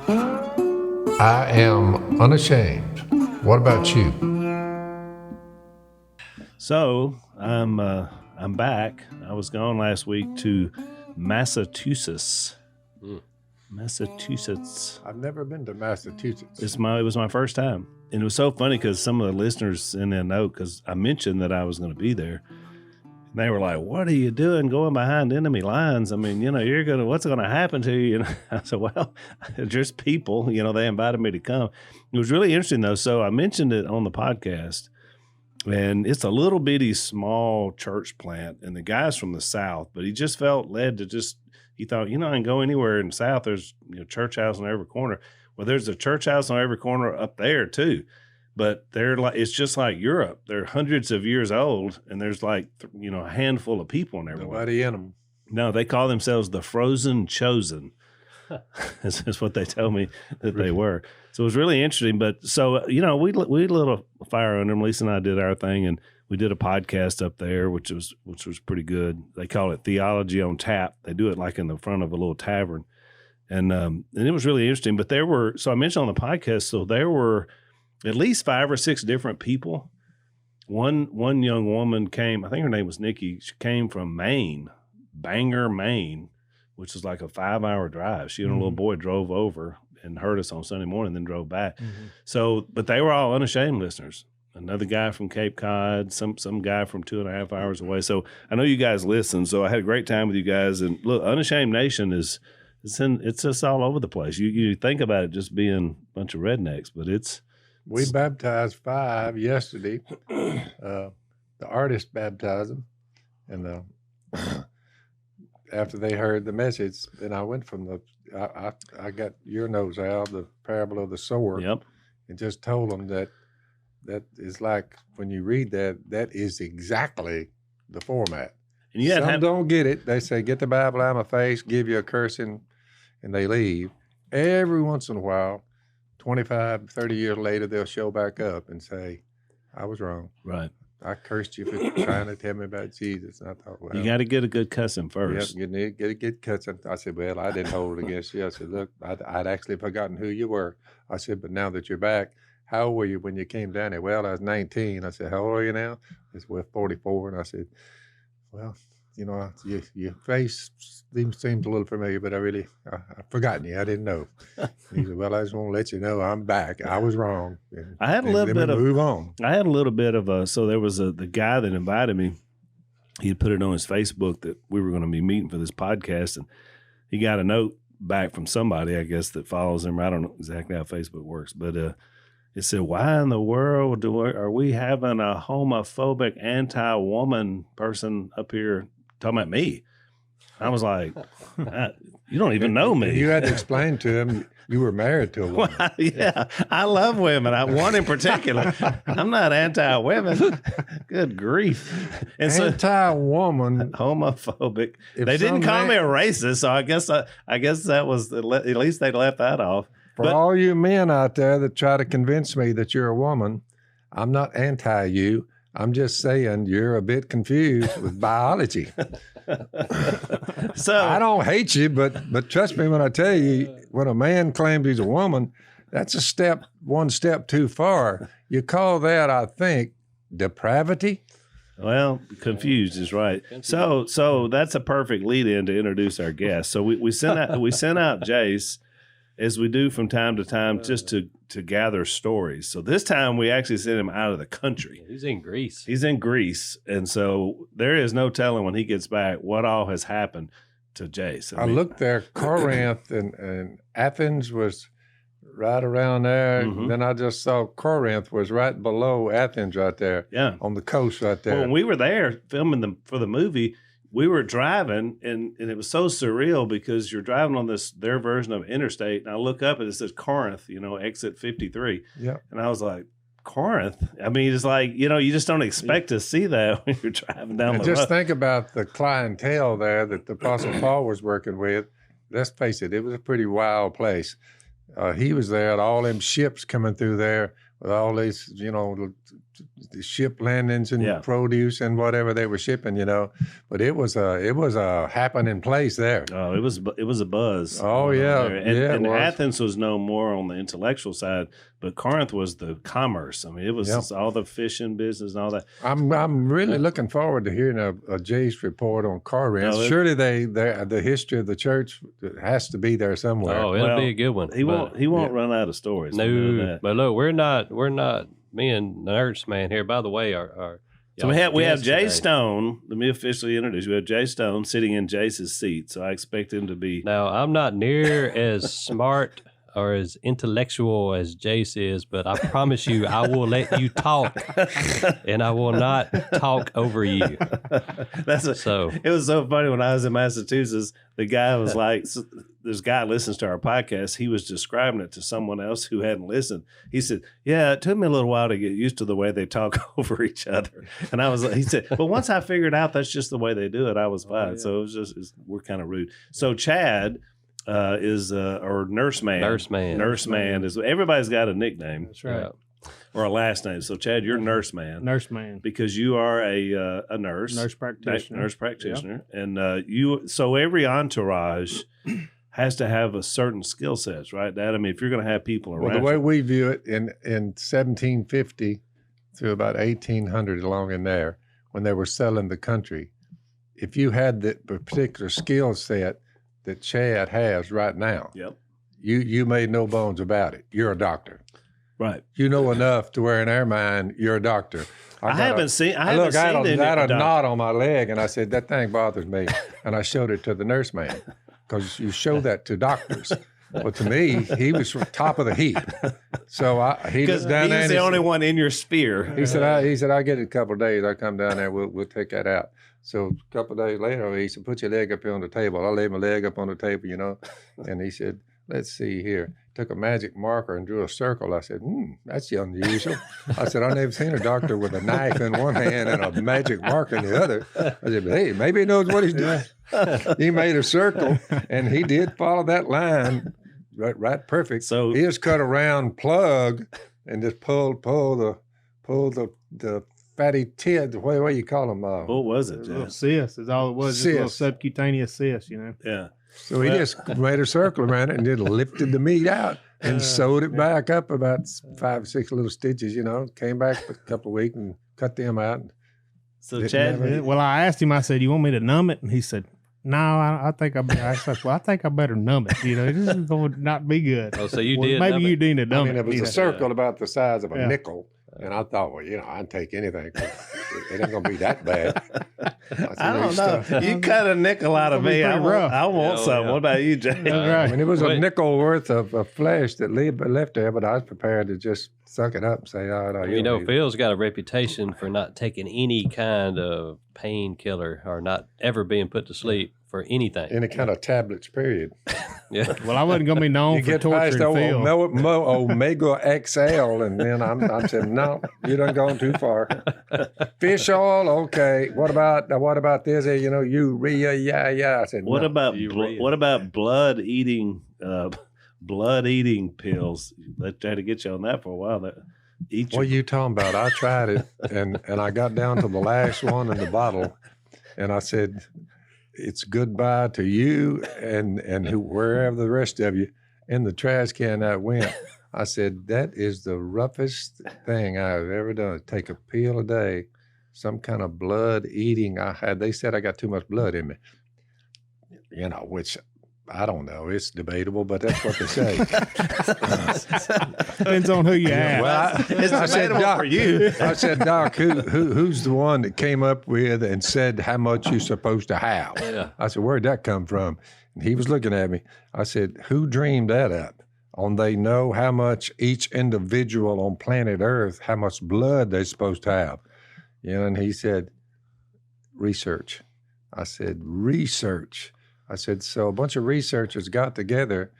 I am unashamed. What about you? So I'm back. I was gone last week to Massachusetts. Massachusetts. I've never been to Massachusetts. It was my first time, and it was so funny because some of the listeners sent in a note because I mentioned that I was going to be there. And they were like, "What are you doing going behind enemy lines? I mean, what's going to happen to you?" And I said, "Well, just people. They invited me to come." It was really interesting though. So I mentioned it on the podcast. And it's a little bitty small church plant, and the guy's from the South, but he just felt led to he thought, I can go anywhere in the South. There's church house on every corner. Well, there's a church house on every corner up there too, but it's just like Europe. They're hundreds of years old, and there's like a handful of people in everywhere. Nobody in them. No, they call themselves the Frozen Chosen. That's what they told me that they were. So it was really interesting. But so, we lit a fire under them. Lisa and I did our thing, and we did a podcast up there, which was pretty good. They call it Theology on Tap. They do it like in the front of a little tavern. And it was really interesting. But so I mentioned on the podcast, so there were at least 5 or 6 different people. One young woman came, I think her name was Nikki. She came from Maine, Bangor, Maine, which is like a 5-hour drive. She and a little boy drove over and heard us on Sunday morning, then drove back. Mm-hmm. So, but they were all Unashamed listeners. Another guy from Cape Cod, some guy from 2.5 hours away. So I know you guys listen. So I had a great time with you guys. And look, Unashamed Nation it's just all over the place. You think about it just being a bunch of rednecks, but we baptized 5 yesterday. The artist baptized them, and after they heard the message, then I went from I got your nose out, the parable of the sower. Yep. And just told them that is like, when you read that is exactly the format. And some don't get it. They say, get the Bible out of my face, give you a cursing, and they leave. Every once in a while, 25, 30 years later, they'll show back up and say, I was wrong. Right. I cursed you for trying to tell me about Jesus. And I thought, well, you got to get a good cussing first. Yep, get a good cussing. I said, well, I didn't hold it against you. I said, look, I'd actually forgotten who you were. I said, but now that you're back, how old were you when you came down here? Well, I was 19. I said, how old are you now? He said, well, 44. And I said, well, your face seems a little familiar, but I've forgotten you. I didn't know. He said, well, I just want to let you know I'm back. I was wrong. And, I had a little bit of move on. I had a little bit of so there was the guy that invited me. He had put it on his Facebook that we were going to be meeting for this podcast, and he got a note back from somebody, I guess, that follows him. I don't know exactly how Facebook works, but it said, why in the world are we having a homophobic anti-woman person up here talking about me? I was like, you don't even know me. You had to explain to him you were married to a woman. Well, yeah, I love women. One in particular. I'm not anti-women. Good grief. And anti-woman. Homophobic. They didn't call me a racist, so I guess that was, at least they left that off. For all you men out there that try to convince me that you're a woman, I'm not anti you. I'm just saying you're a bit confused with biology. So I don't hate you, but trust me when I tell you, when a man claims he's a woman, that's one step too far. You call that, I think, depravity? Well, confused is right. So that's a perfect lead-in to introduce our guest. So we sent out Jase, as we do from time to time, just to gather stories. So this time we actually sent him out of the country. He's in Greece. And so there is no telling when he gets back what all has happened to Jase. I looked there, Corinth and Athens was right around there. Mm-hmm. Then I just saw Corinth was right below Athens right there. Yeah. On the coast right there. Well, when we were there filming for the movie, we were driving, and it was so surreal because you're driving on their version of interstate, and I look up and it says Corinth, exit 53. Yeah. And I was like, Corinth? I mean, it's like, you just don't expect to see that when you're driving down the road. Just think about the clientele there that the Apostle Paul was working with. Let's face it, it was a pretty wild place. He was there, and all them ships coming through there with all these, the ship landings and Yeah. produce and whatever they were shipping, But it was a happening place there. Oh, it was a buzz. Oh, going on yeah. there. And, Yeah, it and was. Athens was known more on the intellectual side, but Corinth was the commerce. I mean, it was Yep. just all the fishing business and all that. I'm really looking forward to hearing a Jase report on car rents. No, Surely the history of the church has to be there somewhere. Oh, it'll Well, be a good one. He won't run out of stories. We know No, that. but look, we're not. Me and the Nurse Man here. By the way, our So we have guest Jay today. Stone. Let me officially introduce you. We have Jay Stone sitting in Jace's seat. So I expect him to be. Now, I'm not near as smart or as intellectual as Jace is, but I promise you, I will let you talk, and I will not talk over you. So it was so funny when I was in Massachusetts. The guy was like, this guy listens to our podcast. He was describing it to someone else who hadn't listened. He said, "Yeah, it took me a little while to get used to the way they talk over each other." And I was like, he said, "But once I figured out that's just the way they do it, I was fine." yeah. So it was we're kind of rude. So Chad is or Nurse Man. Nurse Man. Nurse Man is everybody's got a nickname That's right. or a last name. So Chad, you're Nurse Man. Nurse Man. Because you are a nurse, Nurse practitioner. nurse practitioner, and so every entourage has to have a certain skill sets, right, Dad? I mean, if you're going to have people around, Well, the way we view it in 1750 through about 1800 along in there, when they were selling the country, if you had the particular skill set that Chad has right now, yep, you made no bones about it. You're a doctor. right. You know enough to where in our mind you're a doctor. I haven't seen. I Look, I haven't seen had a any knot on my leg, and I said, that thing bothers me. And I showed it to the nurse man, because you show that to doctors. Well, to me, he was from top of the heap. So he because looked down there. he's and the only one in your sphere. He said, I'll get it in a couple of days. I'll come down there. We'll take that out. So a couple of days later, he said, put your leg up here on the table. I laid my leg up on the table, and he said, let's see here. Took a magic marker and drew a circle. I said, that's unusual. I said, I've never seen a doctor with a knife in one hand and a magic marker in the other. I said, hey, maybe he knows what he's doing. He made a circle, and he did follow that line right perfect. So he just cut a round plug and just pulled the fatty tid. What do you call them? what was it, A little Jay? cyst is all it was. Just a little Cyst. subcutaneous cyst, Yeah. So he just made a circle around it and just lifted the meat out and sewed it back up about 5 or 6 little stitches, Came back a couple of weeks and cut them out. So Didn't Chad, have Well, I asked him, I said, you want me to numb it? And he said, no, I think I said, well, I think I better numb it. This is going to not be good. Oh, so you Well, did. maybe numb you it. need to numb I mean, it was a it. circle about the size of a Yeah. nickel. And I thought, well, I'd take anything. 'Cause it ain't going to be that bad. I don't know. You cut a nickel out of It'll be me. I pretty want, rough. I want Yeah, some. yeah. What about you, Jay? That's I right. mean, it was a Wait. nickel worth of flesh that left there, but I was prepared to just suck it up and say, oh, no, you don't need it. Phil's got a reputation for not taking any kind of painkiller or not ever being put to sleep for anything. Any kind of tablets, period. Yeah. Well, I wasn't going to be known You for get past torturing Phil. Omega XL, and then I'm saying, no, you done gone too far. Fish oil, okay. What about this? Urea, yeah. I said, What no. about Urea. what about blood eating pills? They tried to get you on that for a while. What are you talking about? I tried it, and I got down to the last one in the bottle, and I said, it's goodbye to you and wherever the rest of you. In the trash can I went. I said, that is the roughest thing I've ever done. Take a pill a day, some kind of blood eating I had. They said I got too much blood in me, which I don't know. It's debatable, but that's what they say. Depends on who you ask. Well, It's I said, debatable Doc, for you. I said, Doc, who's the one that came up with and said how much you're supposed to have? Yeah. I said, where'd that come from? And he was looking at me. I said, who dreamed that up? They know how much each individual on planet Earth, how much blood they're supposed to have. And he said, research. I said, research. I said, so a bunch of researchers got together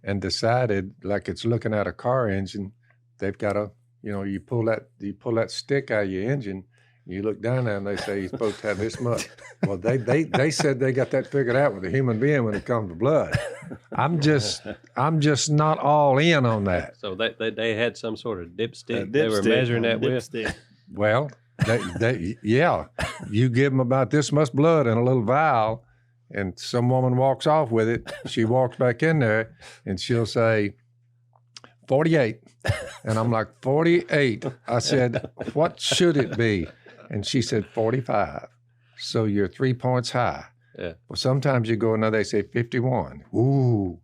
and decided, like it's looking at a car engine, they've got you pull that stick out of your engine, you look down there and they say you're supposed to have this much. Well, they said they got that figured out with a human being when it comes to blood. I'm just not all in on that. So they had some sort of dipstick A they were dipstick, measuring that with. Dipstick. Well, yeah, you give them about this much blood in a little vial, and some woman walks off with it. She walks back in there, and she'll say, 48. And I'm like, 48. I said, what should it be? And she said, 45. So you're 3 points high. Yeah. Well, sometimes you go and they say 51. Ooh,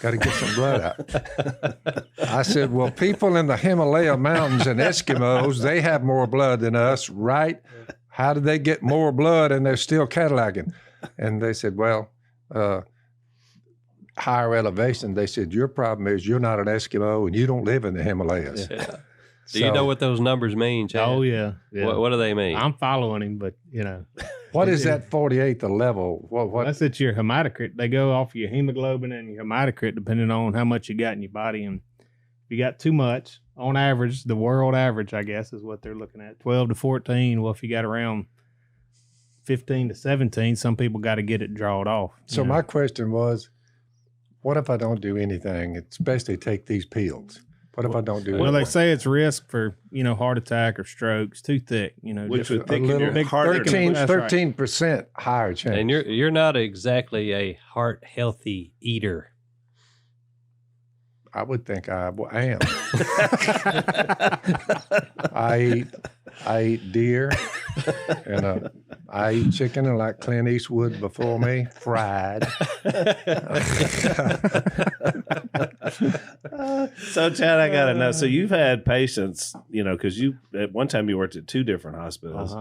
got to get some blood out. I said, well, people in the Himalaya mountains and Eskimos, they have more blood than us, right? How do they get more blood and they're still Cadillacing? And they said, well, higher elevation. They said, your problem is you're not an Eskimo and you don't live in the Himalayas. Yeah. Do you know what those numbers mean, Chad? Oh, yeah. What do they mean? I'm following him, but, What is that 48, the level? What? That's at your hematocrit. They go off your hemoglobin and your hematocrit depending on how much you got in your body. And if you got too much, on average, the world average, I guess, is what they're looking at, 12 to 14. Well, if you got around 15 to 17, some people got to get it drawed off. So my question was, what if I don't do anything, especially take these pills? What if I don't do anything? Well, they say it's risk for, heart attack or strokes, too thick, Which would a thicken little your big heart. 13% higher chance. And you're not exactly a heart healthy eater. I would think I am. I eat deer, and I eat chicken, and like Clint Eastwood before me, fried. So, Chad, I got to know. So you've had patients, because you at one time you worked at 2 different hospitals,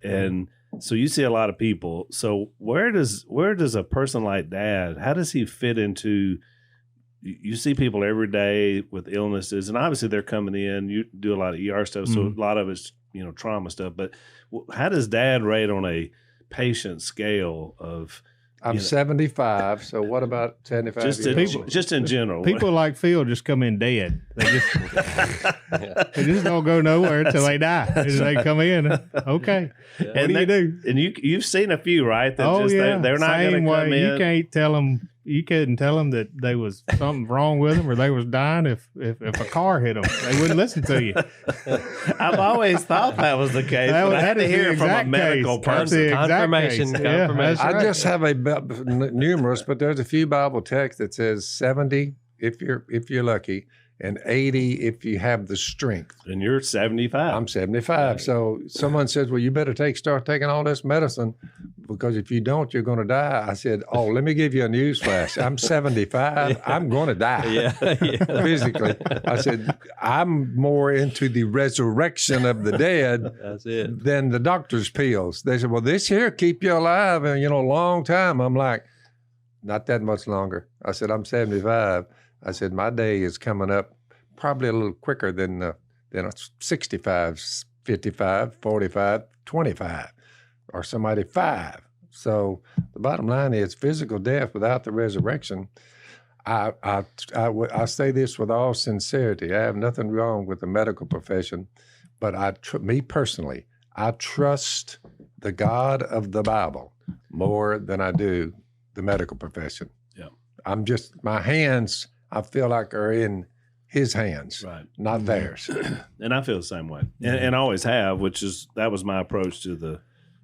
and so you see a lot of people. So where does a person like Dad? How does he fit into? You see people every day with illnesses, and obviously they're coming in. You do a lot of ER stuff, so a lot of it's trauma stuff. But how does Dad rate on a patient scale of? I'm 75. So what about 75? Just in general, people like Phil just come in dead. They just don't go nowhere until they die. They come in. Okay, what do you do? And you've seen a few, right? That they're not going to come in. You can't tell them. You couldn't tell them that there was something wrong with them or they was dying if a car hit them. They wouldn't listen to you. I've always thought that was the case, but I had to hear it from a medical person. Confirmation. I just have numerous, but there's a few Bible texts that says 70 if you're lucky, and 80 if you have the strength. And you're 75. I'm 75. Right. So someone says, well, you better start taking all this medicine because if you don't, you're going to die. I said, oh, let me give you a news flash. I'm 75. Yeah. I'm going to die physically. I said, I'm more into the resurrection of the dead than the doctor's pills. They said, well, this here keep you alive and, a long time. I'm like, not that much longer. I said, I'm 75. I said, my day is coming up probably a little quicker than a 65, 55, 45, 25, or somebody 5. So the bottom line is physical death without the resurrection. I say this with all sincerity. I have nothing wrong with the medical profession, but me personally, I trust the God of the Bible more than I do the medical profession. Yeah, my hands, I feel like are in his hands, right? Not theirs. And I feel the same way, and I always have. That was my approach to the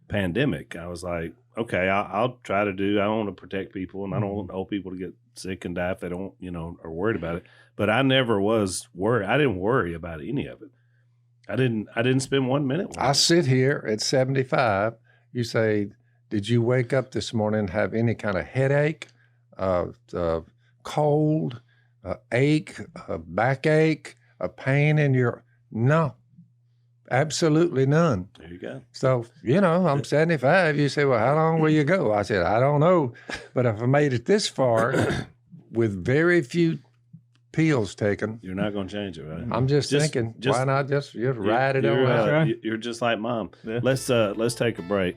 pandemic. I was like, okay, I'll try to do. I want to protect people, and I don't want old people to get sick and die if they don't, are worried about it. But I never was worried. I didn't worry about any of it. I didn't spend 1 minute. I sit here at 75. You say, did you wake up this morning and have any kind of headache, cold? Ache, a backache, a pain in your... No, absolutely none. There you go. So, I'm 75. You say, well, how long will you go? I said, I don't know. But if I made it this far with very few pills taken... You're not going to change it, right? I'm just thinking, why not just ride it on out? You're just like Mom. Yeah. Let's take a break.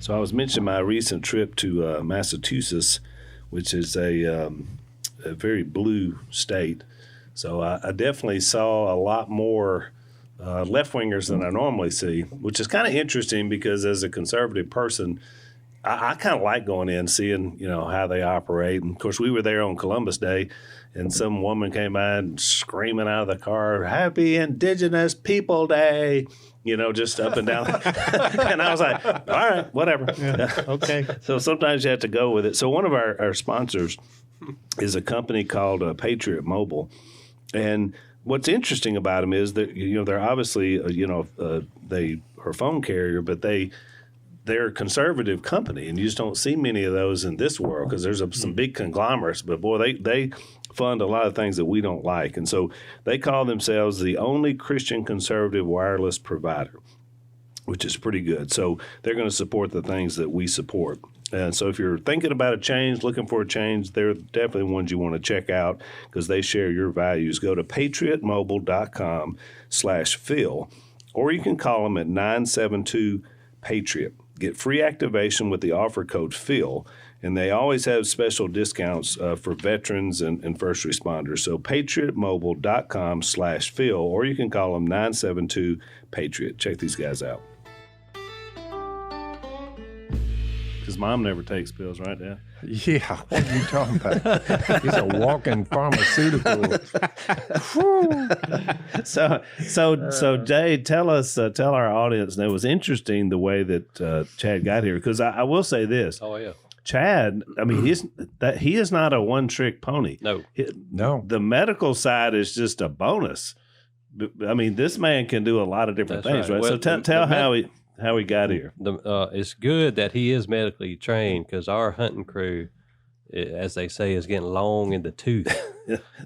So I was mentioning my recent trip to Massachusetts, which is a very blue state. So I definitely saw a lot more left-wingers than I normally see, which is kind of interesting because as a conservative person, I kind of like going in, seeing, how they operate. And of course, we were there on Columbus Day, and some woman came by and screaming out of the car, "Happy Indigenous People Day," just up and down. And I was like, all right, whatever. Yeah, okay. So sometimes you have to go with it. So one of our sponsors is a company called Patriot Mobile. And what's interesting about them is that, they're obviously, they are a phone carrier, but they're a conservative company, and you just don't see many of those in this world because there's some big conglomerates. But boy, they fund a lot of things that we don't like, and so they call themselves the only Christian conservative wireless provider, which is pretty good. So they're going to support the things that we support. And so if you're thinking about a change, looking for a change, they're definitely ones you want to check out because they share your values. Go to patriotmobile.com/Phil, or you can call them at 972-PATRIOT. Get free activation with the offer code Phil, and they always have special discounts for veterans and first responders. So patriotmobile.com/Phil, or you can call them 972-PATRIOT. Check these guys out. Because Mom never takes pills, right, Dad? Yeah, what are you talking about? He's a walking pharmaceutical. So Jay, tell our audience. And it was interesting the way that Chad got here, because I will say this. Oh yeah, Chad. I mean, he is not a one-trick pony. No. No. The medical side is just a bonus. I mean, this man can do a lot of different That's things, right? right. So Well, tell how he got here. It's good that he is medically trained because our hunting crew, as they say, is getting long in the tooth.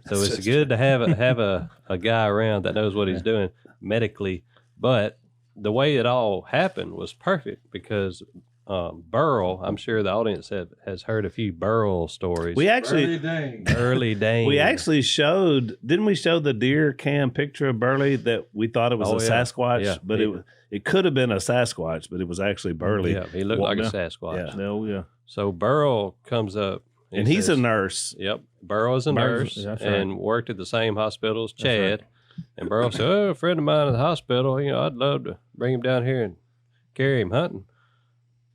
So it's good to have a guy around that knows what he's doing medically. But the way it all happened was perfect because Burl, I'm sure the audience has heard a few Burl stories. We actually Early Dane. We actually didn't we show the deer cam picture of Burley that we thought it was a Sasquatch, Yeah. but it could have been a Sasquatch, but it was actually Burley. Yeah, he looked like a Sasquatch. Yeah. No, yeah. So Burl comes up. And he's a nurse. Yep. Burl is a nurse that's and worked at the same hospital as Chad. Right. And Burl said, a friend of mine at the hospital, I'd love to bring him down here and carry him hunting.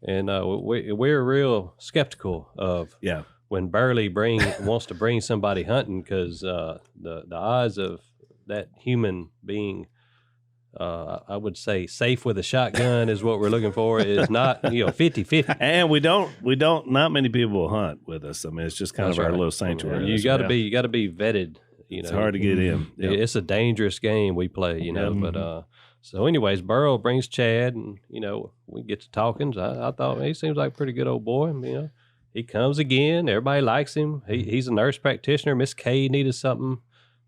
And we're real skeptical of when Burley wants to bring somebody hunting because the odds of that human being, I would say, safe with a shotgun is what we're looking for is not 50-50. And not many people will hunt with us. I mean, it's just kind of our little sanctuary. You got to be vetted. It's hard to get in. Yep. It's a dangerous game we play, But so, anyways, Burl brings Chad, and we get to talking. So I thought he seems like a pretty good old boy. He comes again. Everybody likes him. He's a nurse practitioner. Miss Kay needed something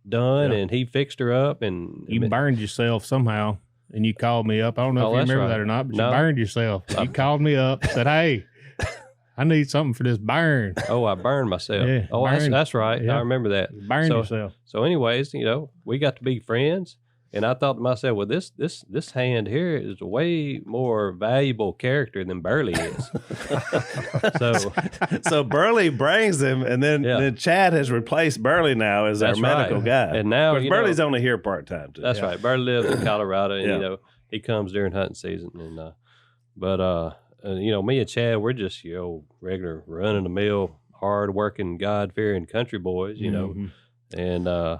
done, and he fixed her up. And you burned yourself somehow, and you called me up. I don't know if you remember that or not, but you burned yourself. You called me up, said, "Hey, I need something for this burn." Oh, I burned myself. Yeah, that's right. Yeah. I remember that. You burned yourself. So, anyways, we got to be friends. And I thought to myself, well, this hand here is a way more valuable character than Burley is. So Burley brings him, and then Chad has replaced Burley now as our medical guy. And now Burley's only here part time too. That's right. Burley lives in Colorado, and he comes during hunting season. And but me and Chad, we're just regular run of the mill, hard working, God fearing country boys, and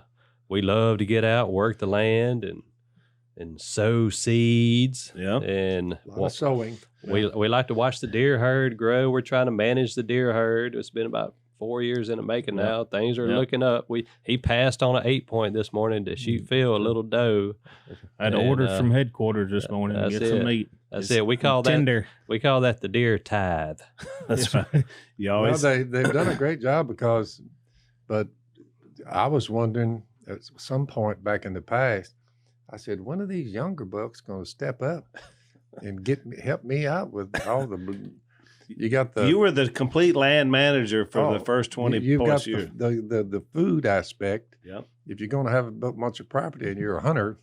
we love to get out, work the land, and sow seeds. Yeah, and a lot of sowing. We like to watch the deer herd grow. We're trying to manage the deer herd. It's been about 4 years in the making now. Things are looking up. He passed on an 8-point this morning to shoot Phil, a little doe. I had orders from headquarters this morning to get some meat. That's it. We call that the deer tithe. That's right. You always they've done a great job but I was wondering at some point back in the past, I said, when are these younger bucks going to step up and help me out with all the? You were the complete land manager for the first 20 plus years. The food aspect. Yep. If you're going to have a bunch of property and you're a hunter,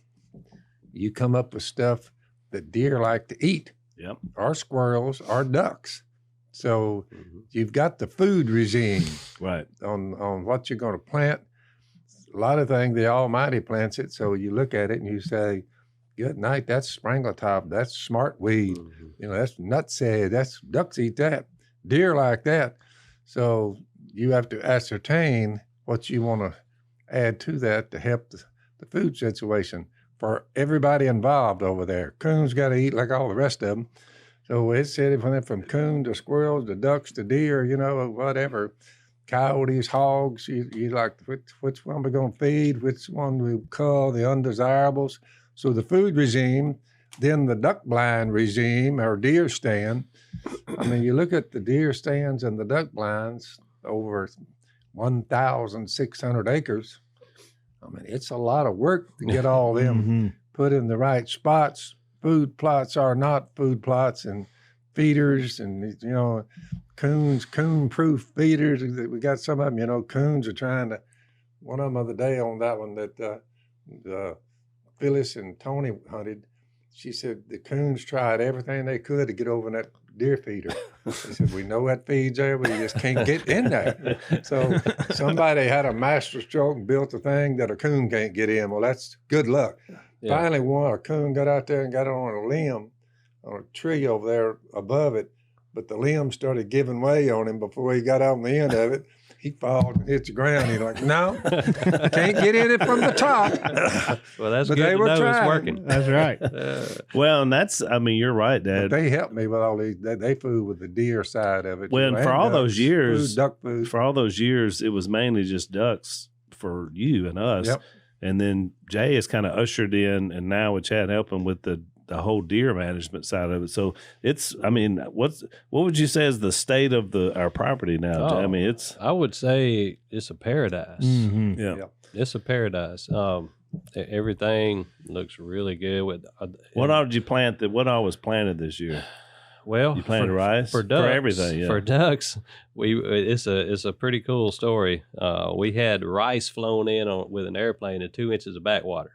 you come up with stuff that deer like to eat. Yep. Or squirrels or ducks. So you've got the food regime right on what you're going to plant. A lot of things, the Almighty plants it. So you look at it and you say, good night. That's springletop. That's smartweed. Mhm. You know, that's nutsaid. That's ducks eat that. Deer like that. So you have to ascertain what you want to add to that to help the food situation for everybody involved over there. Coons got to eat like all the rest of them. So it said from coon to squirrels to ducks to deer, you know, whatever. Coyotes, hogs, you like which one we're going to feed, which one we call the undesirables. So the food regime, then the duck blind regime or deer stand. I mean, you look at the deer stands and the duck blinds over 1,600 acres. I mean, it's a lot of work to get all them put in the right spots. Food plots are not food plots, and feeders, and you know, coon-proof feeders. We got some of them. You know, coons are trying to. One of them the other day on that one that Phyllis and Tony hunted. She said the coons tried everything they could to get over in that deer feeder. She said, we know that feed's there, we just can't get in there. So somebody had a master stroke and built a thing that a coon can't get in. Well, that's good luck. Yeah. Finally, a coon got out there and got on a limb, on a tree over there above it, but the limb started giving way on him before he got out on the end of it. He falls and hits the ground. He's like, no, can't get in it from the top. Well, that's but good to know it's working. That's right. Well, and I mean, you're right, Dad. But they helped me with all these. They food with the deer side of it. Well, and for all those years, duck food. For all those years, it was mainly just ducks for you and us. Yep. And then Jay has kind of ushered in, and now with Chad helping with the whole deer management side of it. So it's, I mean, what would you say is the state of our property now? Oh, I mean, I would say it's a paradise. Mm-hmm. Yeah. It's a paradise. Everything looks really good. What all did you plant? What all was planted this year? Well, you planted rice for ducks, for everything. Yeah. For ducks, it's a pretty cool story. We had rice flown in with an airplane and 2 inches of backwater.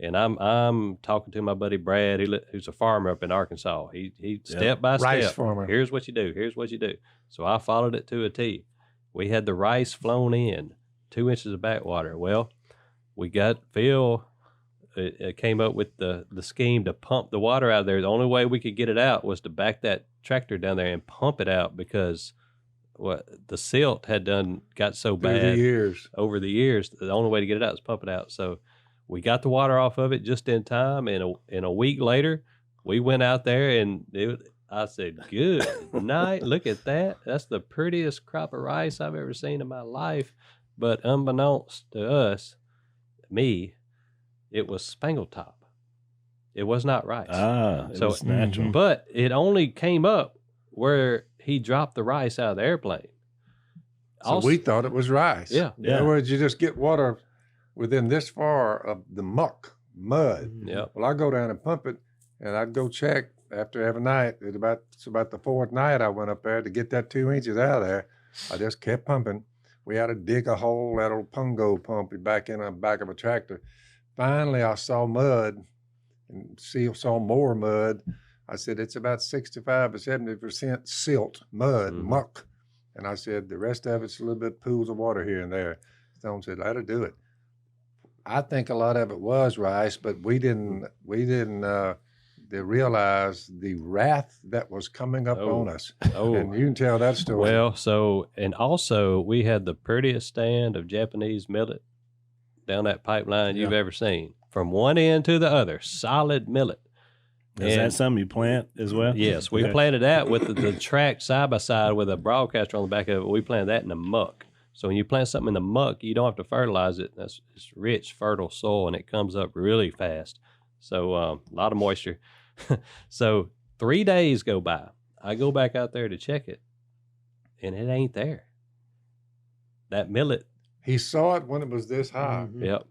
And I'm talking to my buddy Brad, who's a farmer up in Arkansas. He step by step. Rice farmer. Here's what you do. Here's what you do. So I followed it to a T. We had the rice flown in, 2 inches of backwater. Well, we got Phil. It came up with the scheme to pump the water out there. The only way we could get it out was to back that tractor down there and pump it out because the silt had got so bad over the years. The only way to get it out is pump it out. So we got the water off of it just in time, and a week later, we went out there, and I said, good night, look at that. That's the prettiest crop of rice I've ever seen in my life. But unbeknownst to us, it was spangletop. It was not rice. It was natural. But it only came up where he dropped the rice out of the airplane. So we thought it was rice. Yeah. In other words, you just get water within this far of the mud. Yeah. Well, I go down and pump it, and I'd go check after every night. It's about the fourth night I went up there to get that 2 inches out of there. I just kept pumping. We had to dig a hole, that old Pungo pump back in the back of a tractor. Finally, I saw mud and saw more mud. I said, it's about 65 to 70% silt, mud, muck. And I said, the rest of it's a little bit pools of water here and there. Stone said, that'll do it. I think a lot of it was rice, but we didn't realize the wrath that was coming up on us. And you can tell that story. Well, and also we had the prettiest stand of Japanese millet down that pipeline you've ever seen. From one end to the other, solid millet. Is that something you plant as well? Yes, we planted that with the track side by side with a broadcaster on the back of it. We planted that in the muck. So when you plant something in the muck, you don't have to fertilize it. It's rich, fertile soil, and it comes up really fast. So a lot of moisture. So 3 days go by. I go back out there to check it, and it ain't there. That millet. He saw it when it was this high. Mm-hmm. Yep.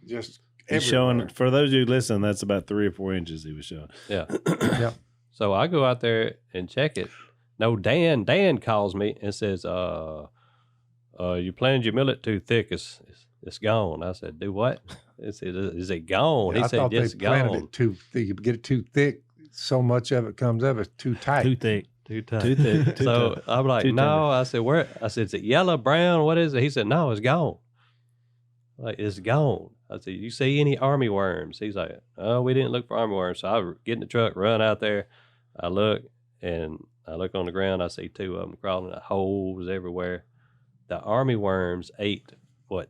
Just he's showing, for those of you who listen, that's about 3 or 4 inches he was showing. Yeah. Yeah. So I go out there and check it. No, Dan calls me and says, you planted your millet too thick. It's gone. I said, do what? He said, is it gone? Yeah, he said, it's gone. It too thick. You get it too thick, so much of it comes up. It's too tight. Too thick. Too thick. So I'm like, no. I said, where? I said, is it yellow, brown? What is it? He said, no, it's gone. Like, it's gone. I said, you see any army worms? He's like, oh, we didn't look for army worms. So I get in the truck, run out there. I look on the ground. I see 2 of them crawling, holes everywhere. The army worms ate,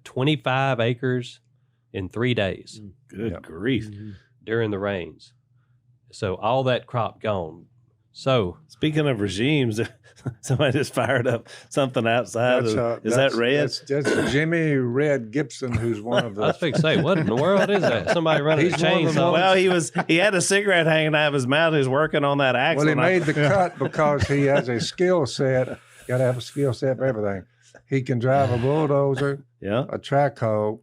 25 acres in 3 days Good grief. during the rains. So all that crop gone. So Speaking of regimes, somebody just fired up something outside. Is that Red? That's Jimmy Red Gibson, who's one of I was the. fixing to say, what in the world is that? Somebody running a He's one of the chainsaw. Well, he had a cigarette hanging out of his mouth. He was working on that axle. Well, he and made the cut because he has a skill set. Got to have a skill set for everything. He can drive a bulldozer, a track hoe.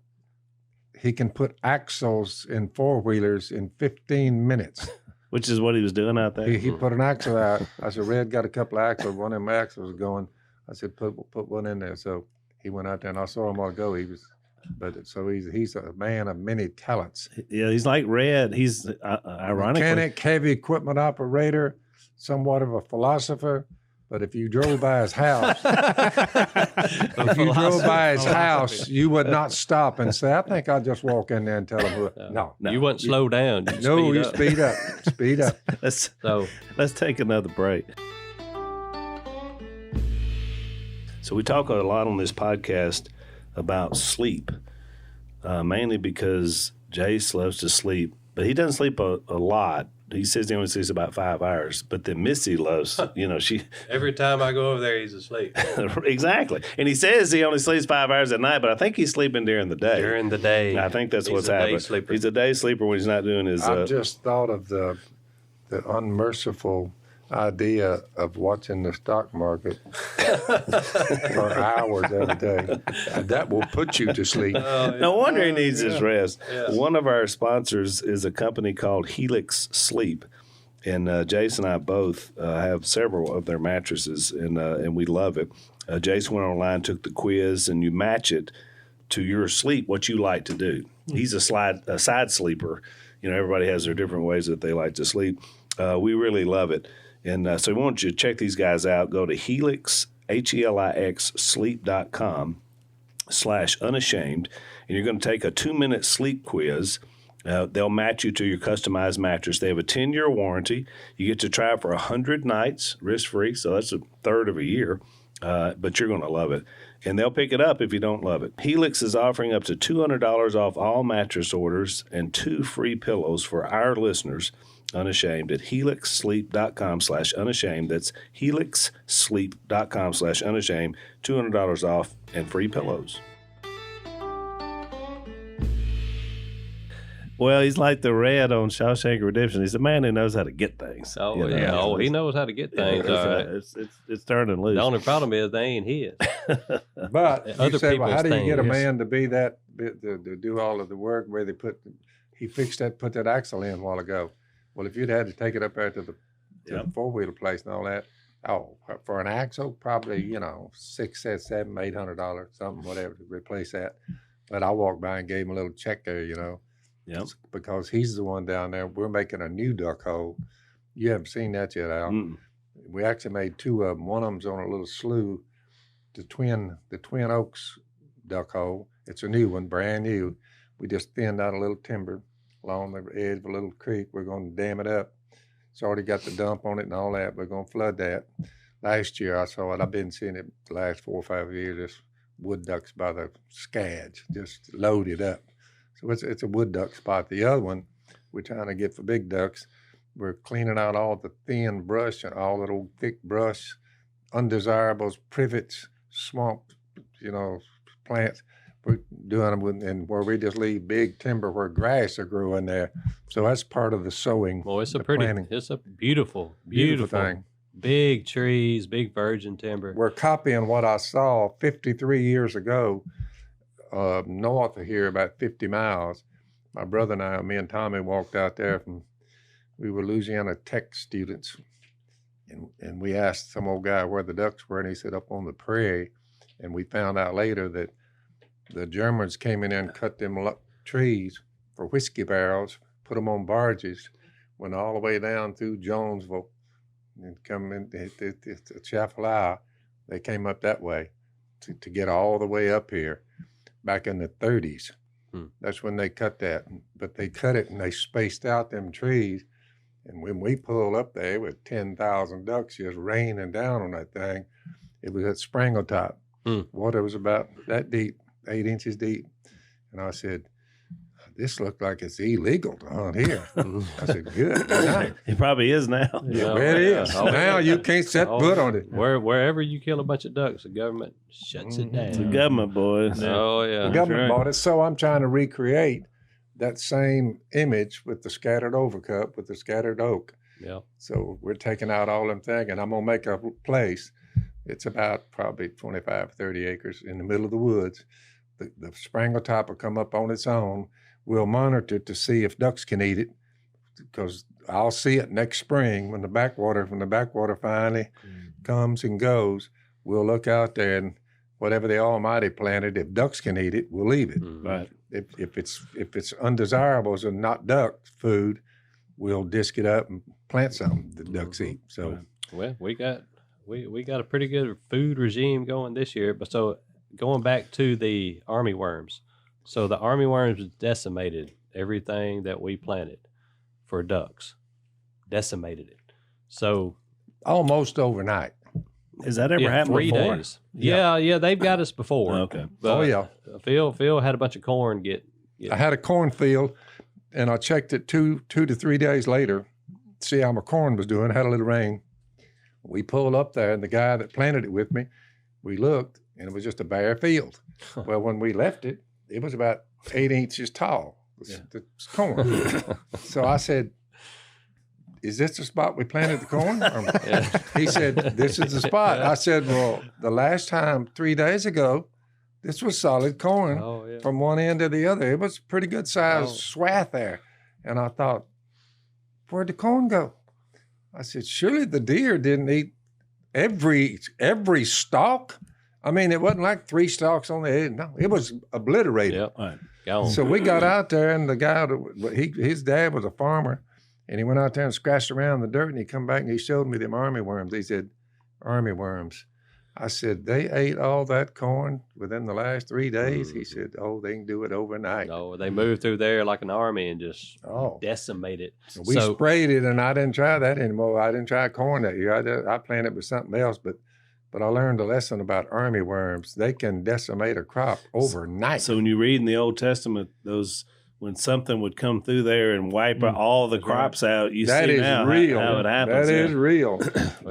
He can put axles in 4-wheelers in 15 minutes. which is what he was doing out there. He put an axle out. I said, Red got a couple of axles. One of them axles was going. I said, put one in there. So he went out there, and I saw him all go. He's a man of many talents. Yeah, he's like Red. He's ironically Mechanic, heavy equipment operator, somewhat of a philosopher. But if you drove by his house, you would not stop and say, I think I'll just walk in there and tell him who. No. You wouldn't slow down. You speed up. Speed up. Let's take another break. So we talk a lot on this podcast about sleep, mainly because Jase loves to sleep, but he doesn't sleep a lot. He says he only sleeps about 5 hours, but then Missy loves, she. Every time I go over there, he's asleep. Exactly. And he says he only sleeps 5 hours at night, but I think he's sleeping during the day. During the day. I think that's what's happening. He's a day sleeper when he's not doing his. I've just thought of the unmerciful idea of watching the stock market for hours every day. That will put you to sleep. No wonder he needs his rest. Yeah. One of our sponsors is a company called Helix Sleep. And Jace and I both have several of their mattresses, and we love it. Jace went online, took the quiz, and you match it to your sleep, what you like to do. He's a side sleeper. Everybody has their different ways that they like to sleep. We really love it. And so we want you to check these guys out. Go to Helix, HELIX, sleep.com/unashamed, and you're going to take a 2-minute sleep quiz. They'll match you to your customized mattress. They have a 10-year warranty. You get to try it for 100 nights, risk-free, so that's a third of a year, but you're going to love it. And they'll pick it up if you don't love it. Helix is offering up to $200 off all mattress orders and 2 free pillows for our listeners, Unashamed, at helixsleep.com/unashamed. That's helixsleep.com/unashamed. $200 off and free pillows. Well, he's like the Red on Shawshank Redemption. He's a man who knows how to get things. Oh, yeah. Oh, he knows how to get things. All right. It's turning loose. The only problem is they ain't his. But Other you say, well, how do you people's get a things. man to be that, to do all of the work where he put that axle in a while ago. Well, if you'd had to take it up there to the 4-wheeler place and all that, for an axle, probably, $600, $700, $800, something, whatever, to replace that. But I walked by and gave him a little check there, Yep. because he's the one down there. We're making a new duck hole. You haven't seen that yet, Al. Mm-mm. We actually made 2 of them. One of them's on a little slough, the Twin Oaks duck hole. It's a new one, brand new. We just thinned out a little timber along the edge of a little creek. We're going to dam it up. It's already got the dump on it and all that. We're going to flood that. Last year I saw it. I've been seeing it the last 4 or 5 years. Just wood ducks by the scads, just loaded up. So it's a wood duck spot. The other one, we're trying to get for big ducks. We're cleaning out all the thin brush and all that old thick brush, undesirables, privets, swamp, plants. We're doing them and where we just leave big timber where grass are growing there. So that's part of the sowing. Well, it's planting. it's a beautiful thing. Big trees, big virgin timber. We're copying what I saw 53 years ago, north of here, about 50 miles. My brother and I, me and Tommy, walked out there we were Louisiana Tech students. And we asked some old guy where the ducks were, and he said up on the prairie. And we found out later that the Germans came in and cut them trees for whiskey barrels, put them on barges, went all the way down through Jonesville and come in to Chaffalaya. They came up that way to get all the way up here. back in the 30s. Hmm. That's when they cut that. But they cut it and they spaced out them trees. And when we pulled up there with 10,000 ducks just raining down on that thing, it was at Sprangle Top. Water was about that deep, 8 inches deep. And I said, this looked like it's illegal to hunt here. I said, good night. It probably is now. Yeah, it is. Now you can't set foot on it. Wherever you kill a bunch of ducks, the government shuts it down. It's the government, boys. Oh, yeah. The government bought it. So I'm trying to recreate that same image with the scattered overcup, with the scattered oak. Yeah. So we're taking out all them things, and I'm going to make a place. It's about probably 25, 30 acres in the middle of the woods. The Sprangle Top will come up on its own. We'll monitor to see if ducks can eat it, because I'll see it next spring when the backwater finally comes and goes. We'll look out there, and whatever the Almighty planted, if ducks can eat it, we'll leave it. Right. If it's undesirables and not duck food, we'll disc it up and plant something that ducks eat. So, well, we got a pretty good food regime going this year. But so going back to the army worms, so the army worms decimated everything that we planted for ducks, decimated it. So almost overnight. Has that ever happened 3 before? days. Yeah, they've got us before. Okay. But yeah. Phil had a bunch of corn get I had a cornfield, and I checked it two to 3 days later, see how my corn was doing. Had a little rain. We pulled up there, and the guy that planted it with me, we looked, and it was just a bare field. Well, when we left it, it was about 8 inches tall. The corn. So I said, "Is this the spot we planted the corn?" He said, "This is the spot." I said, "Well, the last time 3 days ago, this was solid corn from one end to the other. It was a pretty good sized swath there." And I thought, where'd the corn go? I said, surely the deer didn't eat every stalk. I mean, it wasn't like 3 stalks on the head. No, it was obliterated. Yep. Right. Gone. So we got out there, and the guy, his dad was a farmer, and he went out there and scratched around in the dirt, and he come back and he showed me them army worms. He said, "Army worms." I said, "They ate all that corn within the last 3 days?" He said, "Oh, they can do it overnight." No, they moved through there like an army and just decimate it. We sprayed it, and I didn't try that anymore. I didn't try corn that year. I planted with something else, but I learned a lesson about army worms. They can decimate a crop overnight. So when you read in the Old Testament, when something would come through there and wipe all the crops out, you that see is now real. how it happens. That is real.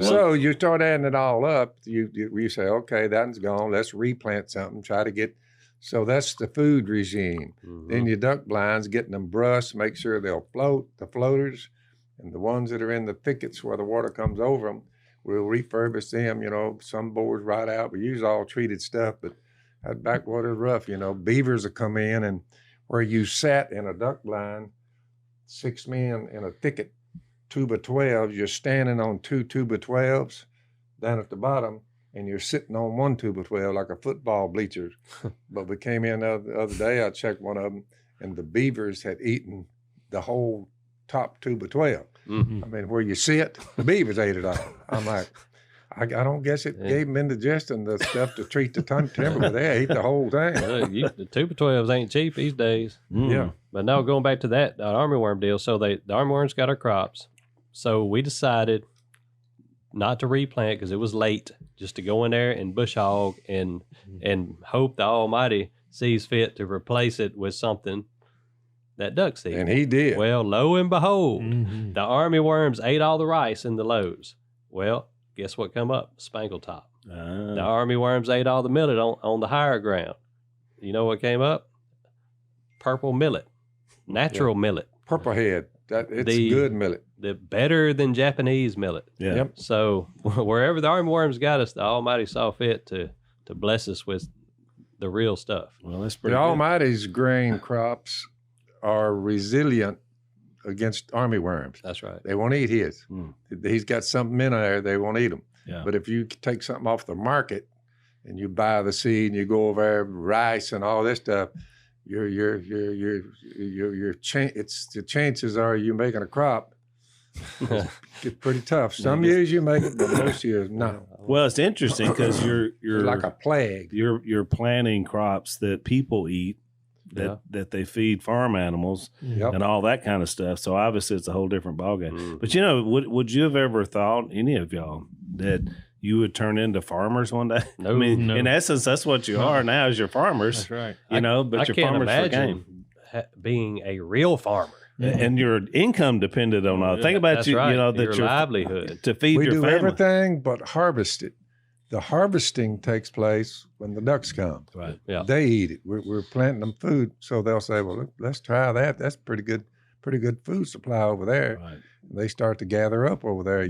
So you start adding it all up. You say, okay, that's gone. Let's replant something. Try to get. So that's the food regime. Then your duck blinds, getting them brushed, make sure they'll float. The floaters and the ones that are in the thickets where the water comes over them, we'll refurbish them. Some boards right out. We use all treated stuff, but that backwater is rough. Beavers will come in, and where you sat in a duck blind, 6 men in a thicket, 2x12s, you're standing on 2 2x12s down at the bottom, and you're sitting on 1 2x12 like a football bleacher. But we came in the other day, I checked one of them, and the beavers had eaten the whole top 2x12. I mean, where you sit, the beavers ate it all. I'm like, I don't guess it gave them indigestion, the stuff to treat the timber, but they ate the whole thing. The 2x12s ain't cheap these days. Yeah. But no, going back to that army worm deal. So the army worms got our crops. So we decided not to replant because it was late, just to go in there and bush hog and hope the Almighty sees fit to replace it with something that ducks eat. And he did. Well, lo and behold, the army worms ate all the rice in the lows. Well, guess what come up? Spangle Top. The army worms ate all the millet on the higher ground. You know what came up? Purple millet, natural millet. Purple head. It's good millet. The better than Japanese millet. Yeah. Yep. So wherever the army worms got us, the Almighty saw fit to bless us with the real stuff. Well, that's pretty The good. Almighty's grain crops are resilient against army worms. That's right. They won't eat his. He's got something in there, they won't eat them. Yeah. But if you take something off the market and you buy the seed and you go over there, rice and all this stuff, the chances are you making a crop It's pretty tough. Some years you make it, but most years no. Well, it's interesting because you're It's like a plague. you're planting crops that people eat, that they feed farm animals, Yep. and all that kind of stuff. So obviously, it's a whole different ballgame. Mm. But would you have ever thought, any of y'all, that you would turn into farmers one day? No. I mean, No. in essence, that's what you are now, is you're farmers. That's right. But I you're can't farmers for game. imagine being a real farmer. And your income depended on all. Think about That's you, right. that Your your livelihood. to feed We your do family. everything but harvest it. The harvesting takes place when the ducks come. Right. Yeah. They eat it. We're planting them food, so they'll say, "Well, let's try that. That's pretty good food supply over there." Right. They start to gather up over there,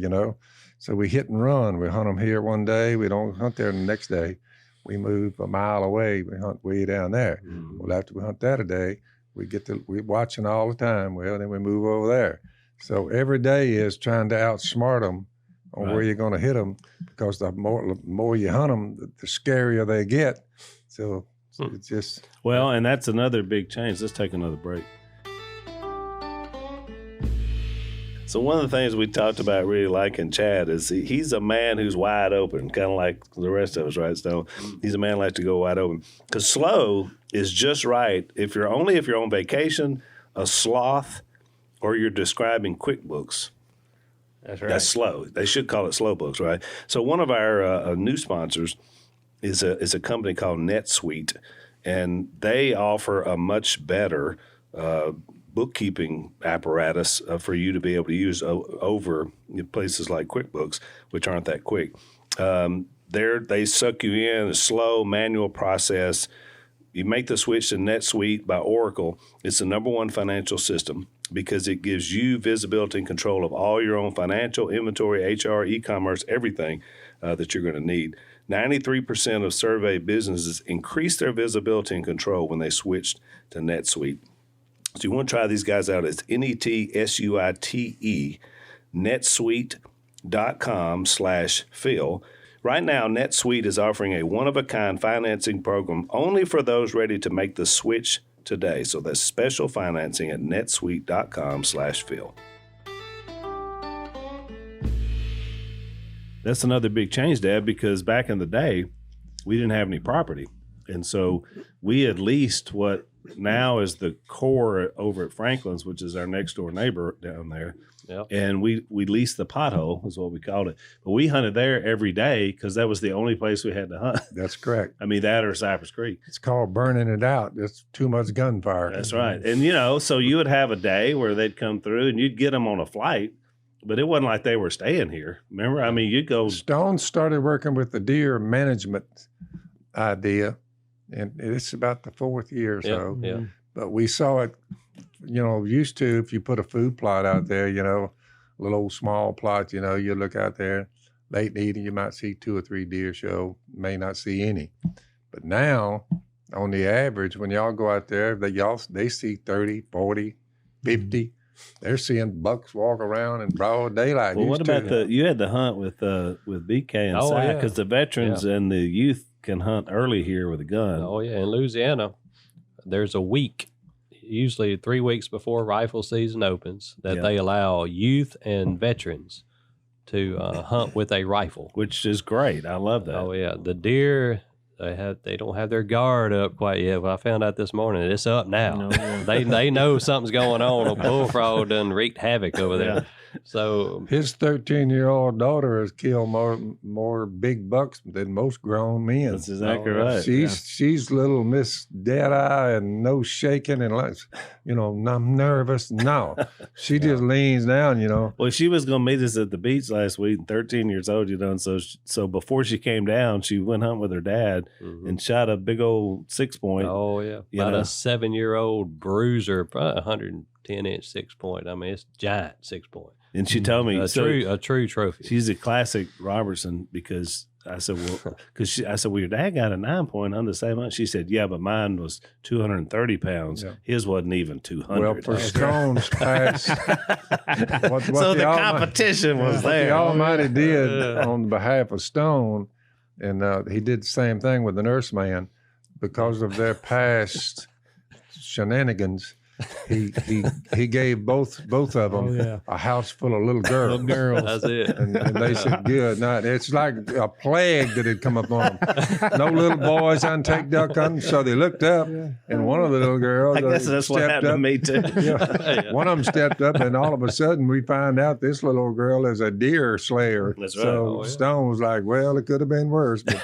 So we hit and run. We hunt them here one day. We don't hunt there the next day. We move a mile away. We hunt way down there. Mhm. Well, after we hunt that a day, we're watching all the time. Well, then we move over there. So every day is trying to outsmart them on where Right. you're going to hit them, because the more you hunt them, the scarier they get. So it's just Well, and that's another big change. Let's take another break. So one of the things we talked about really liking Chad is he's a man who's wide open, kind of like the rest of us, right, Stone? He's a man who likes to go wide open. Because slow is just right if you're on vacation, a sloth, or you're describing QuickBooks. That's right. That's slow. They should call it slow books, right? So one of our new sponsors is a company called NetSuite, and they offer a much better bookkeeping apparatus for you to be able to use over places like QuickBooks, which aren't that quick. They suck you in, a slow manual process. You make the switch to NetSuite by Oracle. It's the #1 financial system because it gives you visibility and control of all your own financial, inventory, HR, e-commerce, everything that you're going to need. 93% of surveyed businesses increase their visibility and control when they switched to NetSuite. So you want to try these guys out. It's NetSuite, netsuite.com/Phil. Right now, NetSuite is offering a one-of-a-kind financing program only for those ready to make the switch today. So that's special financing at netsuite.com/Phil. That's another big change, Dad, because back in the day, we didn't have any property. And so we had leased what now is the core over at Franklin's, which is our next door neighbor down there. Yep. And we leased the pothole, is what we called it. But we hunted there every day because that was the only place we had to hunt. that's correct. I mean, that or Cypress Creek. It's called burning it out. It's too much gunfire. That's right. And, so you would have a day where they'd come through and you'd get them on a flight, but it wasn't like they were staying here. Remember? I mean, you'd go. Stone started working with the deer management idea, and it's about the 4th year or so. Yeah. But we saw it, used to, if you put a food plot out there, a little old small plot, you look out there, late in the evening, you might see 2 or 3 deer show, may not see any. But now, on the average, when y'all go out there, they see 30, 40, 50. They're seeing bucks walk around in broad daylight. Well, what about you had the hunt with BK and Si, because the veterans and the youth can hunt early here with a gun. Oh, yeah. In Louisiana, there's a week, usually 3 weeks before rifle season opens, that they allow youth and veterans to hunt with a rifle. Which is great. I love that. Oh, yeah. The deer, they don't have their guard up quite yet. Well, I found out this morning it's up now. They know something's going on. A bullfrog done wreaked havoc over there. Yeah. So his 13-year-old daughter has killed more big bucks than most grown men. That's exactly right. She's little Miss Deadeye and no shaking and like, I'm nervous. No, she just leans down. Well, she was going to meet us at the beach last week, 13 years old, and so before she came down, she went hunting with her dad and shot a big old 6-point. Oh yeah, about a 7-year-old bruiser, probably 110-inch 6-point. I mean, it's giant 6-point. And she told me a true trophy. She's a classic Robertson because I said, well, your dad got a 9-point on the same hunt. She said, yeah, but mine was 230 pounds. Yeah. His wasn't even 200. Well, for Stone's class, so the competition was there. What the Almighty did on behalf of Stone, and he did the same thing with the nurseman, because of their past shenanigans. he gave both of them a house full of little girls. Little girls. That's it. And they said, good night. It's like a plague that had come upon them. No little boys on take duck hunting. So they looked up, and one of the little girls I guess that's what happened to me too. One of them stepped up, and all of a sudden we find out this little girl is a deer slayer. That's right. So Stone was like, well, it could have been worse. But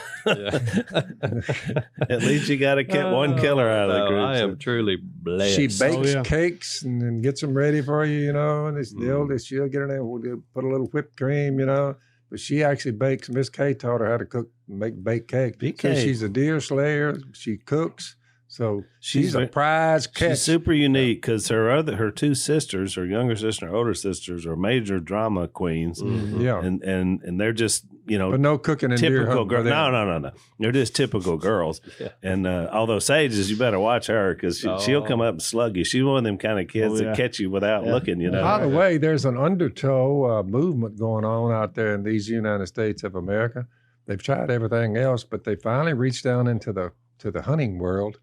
At least you got to one killer out of the group. I am truly blessed. she bakes cakes and gets them ready for you, you know, and it's the oldest. She'll get in there, we'll put a little whipped cream, you know. But she actually bakes. Miss Kay taught her how to bake cake. So she's a deer slayer. She cooks. So she's a prize catch. She's super unique because her two sisters, her younger sister and her older sisters, are major drama queens. Mm-hmm. Yeah, and they're just but no cooking and deer typical hunting. girls. No. They're just typical girls. And although Sage is, you better watch her because she'll come up and slug you. She's one of them kind of kids that catch you without looking. You know. By the way, there's an undertow movement going on out there in these United States of America. They've tried everything else, but they finally reached down into the hunting world.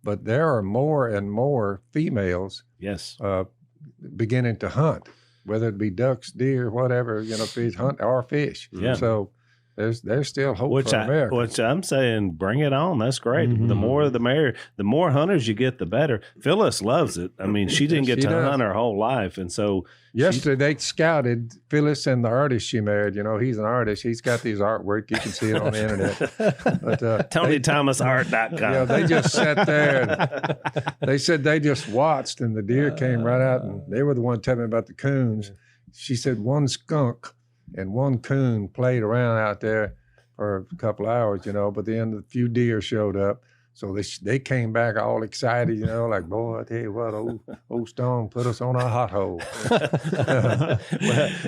But there are more and more females beginning to hunt, whether it be ducks, deer, whatever, you know, fish, hunt or fish. Yeah. So there's still hope for America. Which I'm saying, bring it on. That's great. Mm-hmm. The more the merrier. The more hunters you get, the better. Phyllis loves it. I mean, she didn't get to hunt her whole life. And so yesterday they scouted Phyllis and the artist she married. You know, he's an artist. He's got these artwork. You can see it on the internet. But, TonyThomasArt.com. Yeah, they just sat there and they said they just watched and the deer came right out and they were the one telling me about the coons. She said one skunk and one coon played around out there for a couple hours, you know, but then a few deer showed up. So they came back all excited, you know, like, boy, I tell you what, old Stone put us on a hot hole.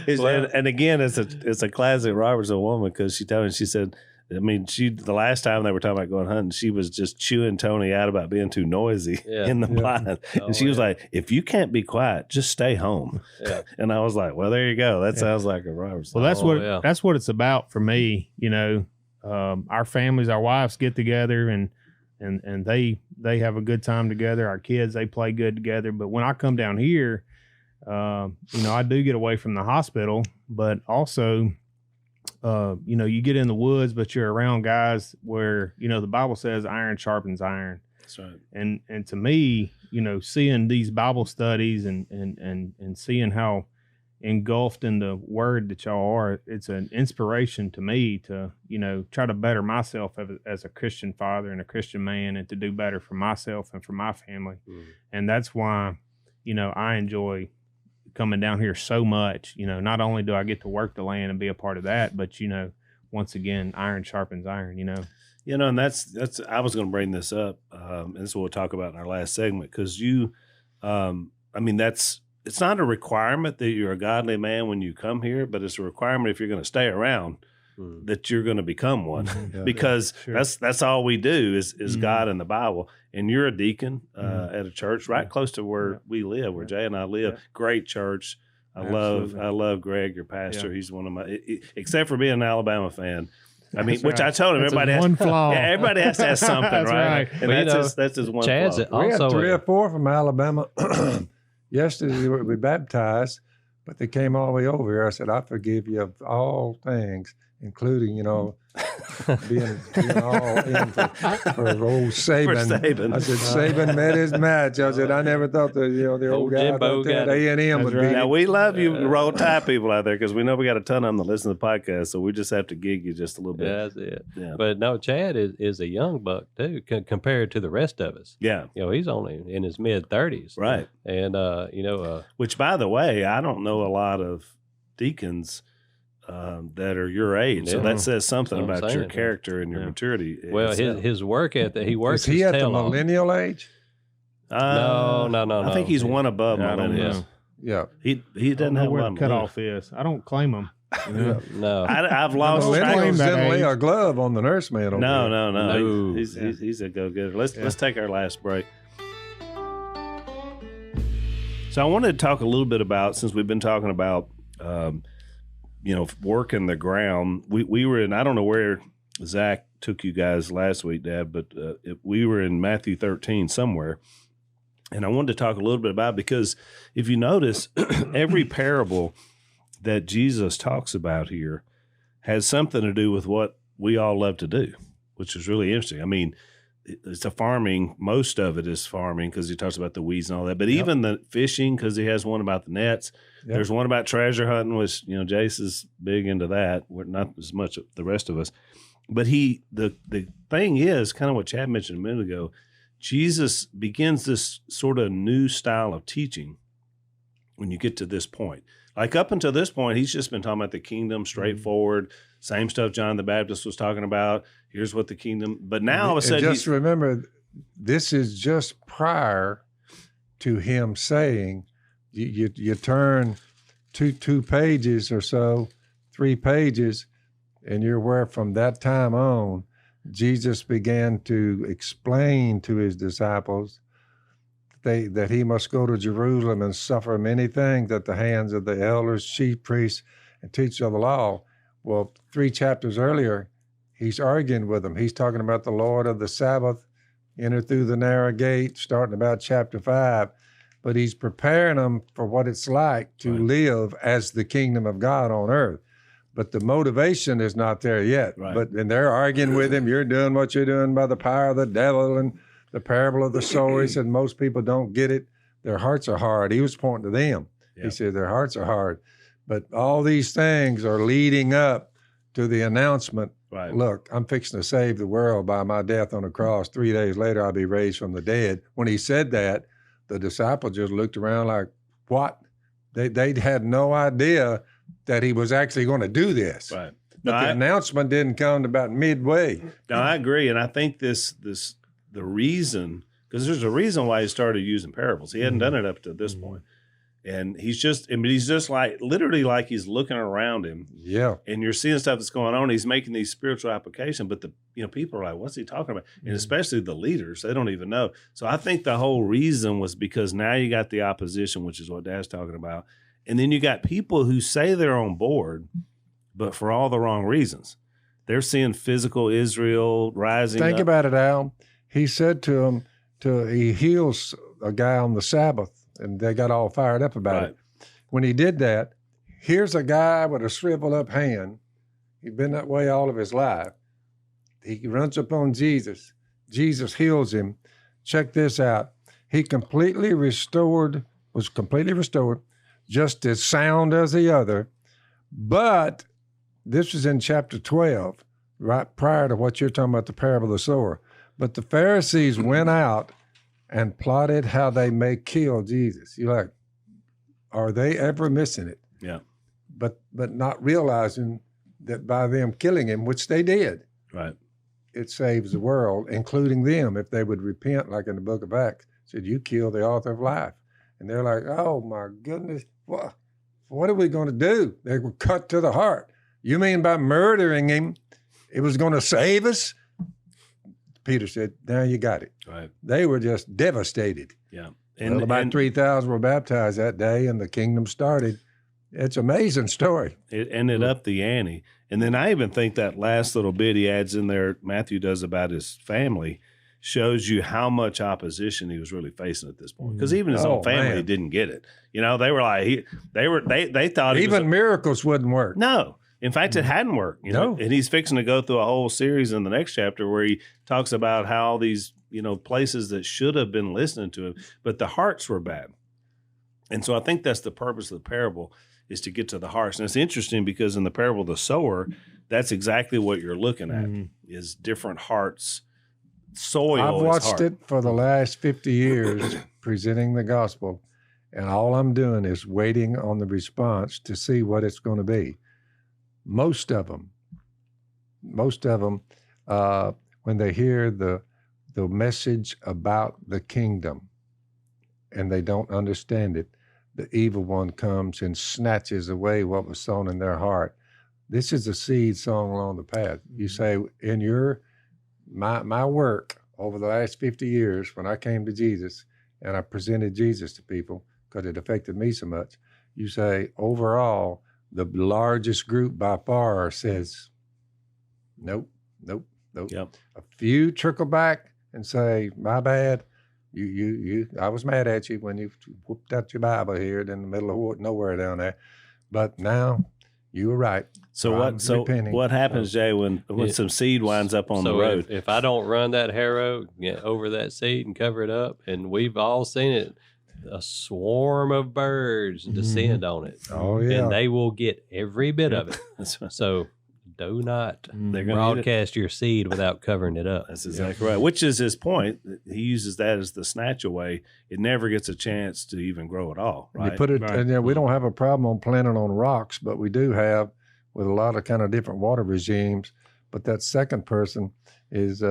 And again, it's a classic Robertson woman because she told me, she said, I mean, the last time they were talking about going hunting, she was just chewing Tony out about being too noisy in the blind. And she was like, if you can't be quiet, just stay home. Yeah. And I was like, well, there you go. That sounds like a Robertson. Well, that's what it's about for me. You know, our families, our wives get together and they have a good time together. Our kids, they play good together. But when I come down here, you know, I do get away from the hospital, but also, you know, you get in the woods, but you're around guys where, you know, the Bible says iron sharpens iron. That's right. And to me, you know, seeing these Bible studies and seeing how engulfed in the word that y'all are, it's an inspiration to me to, you know, try to better myself as a Christian father and a Christian man and to do better for myself and for my family. And that's why, you know, I enjoy coming down here so much. You know, not only do I get to work the land and be a part of that, but, you know, once again, iron sharpens iron, you know. You know, and that's I was going to bring this up, and this is what we'll talk about in our last segment, because I mean, it's not a requirement that you're a godly man when you come here, but it's a requirement if you're going to stay around that you're going to become one, because that's all we do is God and the Bible. And you're a deacon at a church right close to where we live, where Jay and I live. Great church. I love Greg, your pastor. He's one of my, except for being an Alabama fan. I mean, which I told him everybody has one flaw. Yeah, everybody has to have something, right? And well, that's his one Chad's flaw. We had 3 or 4 from Alabama. Yesterday we baptized, but they came all the way over here. I said, I forgive you of all things, including, you know, being all in for old Saban. I said, Saban met his match. I said, I never thought the old guy at A&M would be. Now, we love you Roll Tide people out there because we know we got a ton of them that listen to the podcast, so we just have to gig you just a little bit. Yeah, that's it. Yeah. But no, Chad is a young buck, too, compared to the rest of us. Yeah. You know, he's only in his mid-30s. Right. And, you know. Which, by the way, I don't know a lot of deacons that are your age, so that says something about your character and your maturity. Well, his work ethic, he works. Is he at the millennial age? No. I think he's one above millennials. Yeah, he doesn't have where one. The cutoff is. I don't claim him. No, I've lost track. Millennials didn't lay a glove on the nurseman. No. He's a go-getter. Let's take our last break. So I wanted to talk a little bit about, since we've been talking about. You know, working the ground. We were in, I don't know where Zach took you guys last week, Dad, but we were in Matthew 13 somewhere. And I wanted to talk a little bit about it because if you notice, every parable that Jesus talks about here has something to do with what we all love to do, which is really interesting. I mean, it's a farming. Most of it is farming because he talks about the weeds and all that. But even the fishing, because he has one about the nets. Yep. There's one about treasure hunting, which, Jase is big into that. We're not as much the rest of us. But the thing is, kind of what Chad mentioned a minute ago, Jesus begins this sort of new style of teaching when you get to this point. Like up until this point, he's just been talking about the kingdom, straightforward, same stuff John the Baptist was talking about. Here's what the kingdom, but now all of a sudden, just remember, this is just prior to him saying, you turn two pages or so, 3 pages, and you're where from that time on, Jesus began to explain to his disciples that he must go to Jerusalem and suffer many things at the hands of the elders, chief priests, and teachers of the law. Well, 3 chapters earlier, he's arguing with them. He's talking about the Lord of the Sabbath, enter through the narrow gate, starting about chapter 5. But he's preparing them for what it's like to live as the kingdom of God on earth. But the motivation is not there yet. Right. And they're arguing with him. You're doing what you're doing by the power of the devil, and the parable of the sower. He said most people don't get it. Their hearts are hard. He was pointing to them. Yep. He said their hearts are hard. But all these things are leading up to the announcement, look, I'm fixing to save the world by my death on the cross. 3 days later, I'll be raised from the dead. When he said that, the disciples just looked around like, what? They had no idea that he was actually going to do this. Right. But the announcement didn't come about midway. No, I agree. And I think the reason, because there's a reason why he started using parables. He hadn't done it up to this point. And he's just like, literally like he's looking around him. Yeah. And you're seeing stuff that's going on. He's making these spiritual applications, but people are like, what's he talking about? And especially the leaders, they don't even know. So I think the whole reason was because now you got the opposition, which is what Dad's talking about. And then you got people who say they're on board, but for all the wrong reasons. They're seeing physical Israel rising Think about it, Al. He said to him, he heals a guy on the Sabbath, and they got all fired up about it. When he did that, here's a guy with a shriveled up hand. He'd been that way all of his life. He runs up on Jesus. Jesus heals him. Check this out. He was completely restored, just as sound as the other. But this was in chapter 12, right prior to what you're talking about, the parable of the sower. But the Pharisees went out and plotted how they may kill Jesus. You're like, are they ever missing it? Yeah. But not realizing that by them killing him, which they did, it saves the world, including them, if they would repent, like in the book of Acts, said, you killed the author of life. And they're like, oh my goodness, what are we going to do? They were cut to the heart. You mean by murdering him, it was going to save us? Peter said, now you got it. Right. They were just devastated. Yeah. And about 3,000 were baptized that day, and the kingdom started. It's an amazing story. It ended up the ante. And then I even think that last little bit he adds in there, Matthew does about his family, shows you how much opposition he was really facing at this point. Because even his own family didn't get it. They were like, they thought even miracles wouldn't work. No. In fact, it hadn't worked, and he's fixing to go through a whole series in the next chapter where he talks about how these, places that should have been listening to him, but the hearts were bad. And so I think that's the purpose of the parable, is to get to the hearts. And it's interesting because in the parable of the sower, that's exactly what you're looking at, is different hearts. Soil. I've watched it for the last 50 years, presenting the gospel, and all I'm doing is waiting on the response to see what it's going to be. Most of them, when they hear the message about the kingdom and they don't understand it, the evil one comes and snatches away what was sown in their heart. This is a seed sown along the path. You say, in my work over the last 50 years, when I came to Jesus and I presented Jesus to people because it affected me so much, you say, overall, the largest group by far says, nope. Yep. A few trickle back and say, my bad, I was mad at you when you whooped out your Bible here in the middle of nowhere down there. But now you were right. So what happens, Jay, when some seed winds up on the road? If I don't run that harrow, get over that seed and cover it up, and we've all seen it, a swarm of birds descend on it. Oh, yeah. And they will get every bit of it. So do not broadcast your seed without covering it up. That's exactly right. Which is his point. He uses that as the snatch away. It never gets a chance to even grow at all. Right. You put it, and we don't have a problem on planting on rocks, but we do have with a lot of kind of different water regimes. But that second person is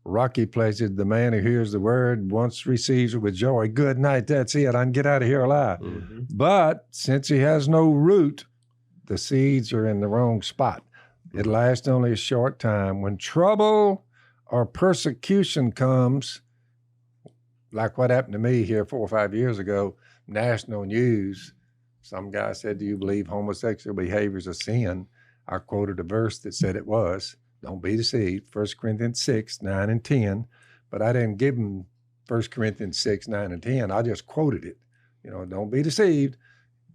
rocky places. The man who hears the word once receives it with joy. Good night. That's it. I can get out of here alive. Mm-hmm. But since he has no root, the seeds are in the wrong spot. It lasts only a short time. When trouble or persecution comes, like what happened to me here 4 or 5 years ago, national news, some guy said, do you believe homosexual behavior is a sin? I quoted a verse that said it was. Don't be deceived, 1 Corinthians 6, 9, and 10. But I didn't give him 1 Corinthians 6, 9, and 10. I just quoted it. Don't be deceived.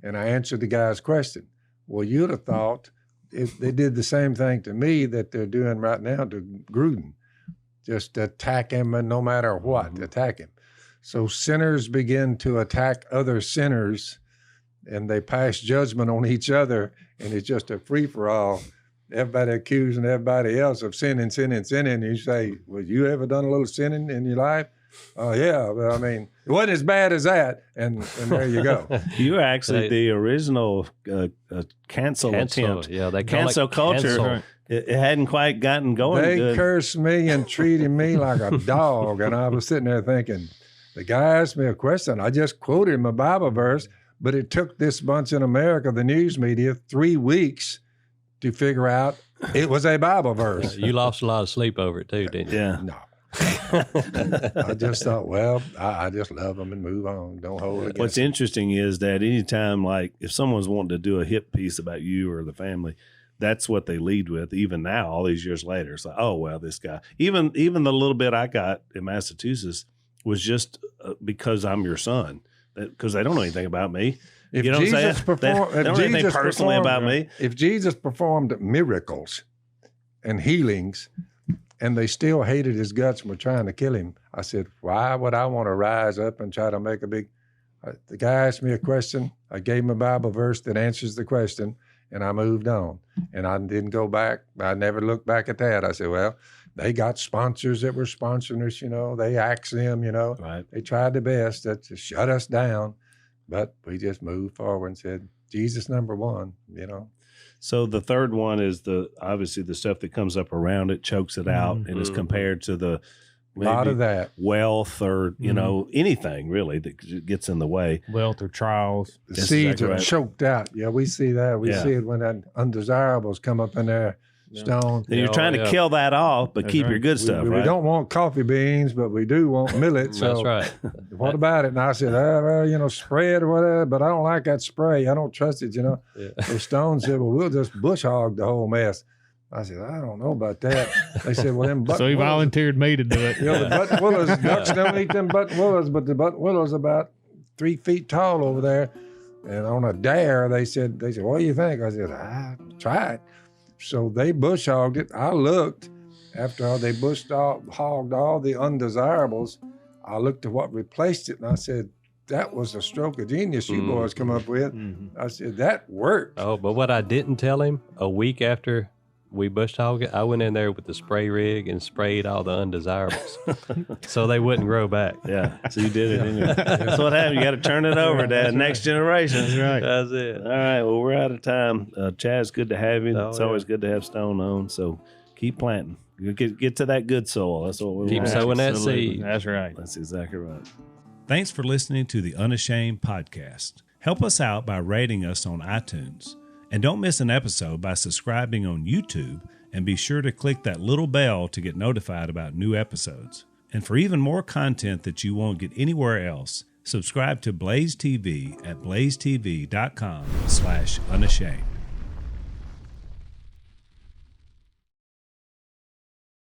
And I answered the guy's question. Well, you'd have thought if they did the same thing to me that they're doing right now to Gruden, just attack him and no matter what, attack him. So sinners begin to attack other sinners and they pass judgment on each other, and it's just a free-for-all. Everybody accusing everybody else of sinning. And you say, well, you ever done a little sinning in your life? Yeah, but I mean, it wasn't as bad as that, and there you go. You were actually the original cancel attempt. Yeah, they cancel culture. Cancel. It hadn't quite gotten going. They good. cursed me and treated me like a dog, and I was sitting there thinking, the guy asked me a question. I just quoted him a Bible verse, but it took this bunch in America, the news media, 3 weeks to figure out it was a Bible verse. You lost a lot of sleep over it too, didn't you? Yeah. No. I just thought, well, I just love them and move on. Don't hold it against What's them. interesting is that anytime, like, if someone's wanting to do a hip piece about you or the family, that's what they lead with. Even now, all these years later, it's like, oh well, this guy. Even the little bit I got in Massachusetts was just because I'm your son, because they don't know anything about me. If you know Jesus what I'm saying? performed, they don't know anything personally about me. If Jesus performed miracles and healings, and they still hated his guts and were trying to kill him, I said, why would I want to rise up and try to make a big... The guy asked me a question. I gave him a Bible verse that answers the question, and I moved on. And I didn't go back. I never looked back at that. I said, well, they got sponsors that were sponsoring us, They axed them, Right. They tried their best to shut us down. But we just moved forward and said, Jesus number one, So the third one is obviously the stuff that comes up around it, chokes it out, and is compared to the lot of that wealth or anything really that gets in the way. Wealth or trials. The That's seeds exactly are right. choked out. Yeah, we see that. We see it when that undesirables come up in there. Stone. And you're trying to kill that off, but keep your good stuff, We right? don't want coffee beans, but we do want millet. So That's right. what about it? And I said, well, spray it or whatever, but I don't like that spray. I don't trust it, Yeah. So Stone said, well, we'll just bush hog the whole mess. I said, I don't know about that. They said, well, them So he volunteered me to do it. the button willows, ducks don't eat them button willows, but the button willow's about 3 feet tall over there. And on a dare, they said, what do you think? I said, try it. So they bush hogged it. I looked after they hogged all the undesirables. I looked at what replaced it, and I said, that was a stroke of genius you boys come up with. I said, that worked. Oh, but what I didn't tell him, a week after we bush hogged it, I went in there with the spray rig and sprayed all the undesirables so they wouldn't grow back. Yeah. So you did it anyway. That's what happened. You got to turn it over to the next generation. That's right. That's it. All right. Well, we're out of time. Chad, it's good to have you. Oh, It's always good to have Stone on. So keep planting. You get to that good soil. That's what we Keep want. sowing that Absolutely. seed. That's right. That's exactly right. Thanks for listening to the Unashamed podcast. Help us out by rating us on iTunes. And don't miss an episode by subscribing on YouTube, and be sure to click that little bell to get notified about new episodes. And for even more content that you won't get anywhere else, subscribe to Blaze TV at blazetv.com/unashamed.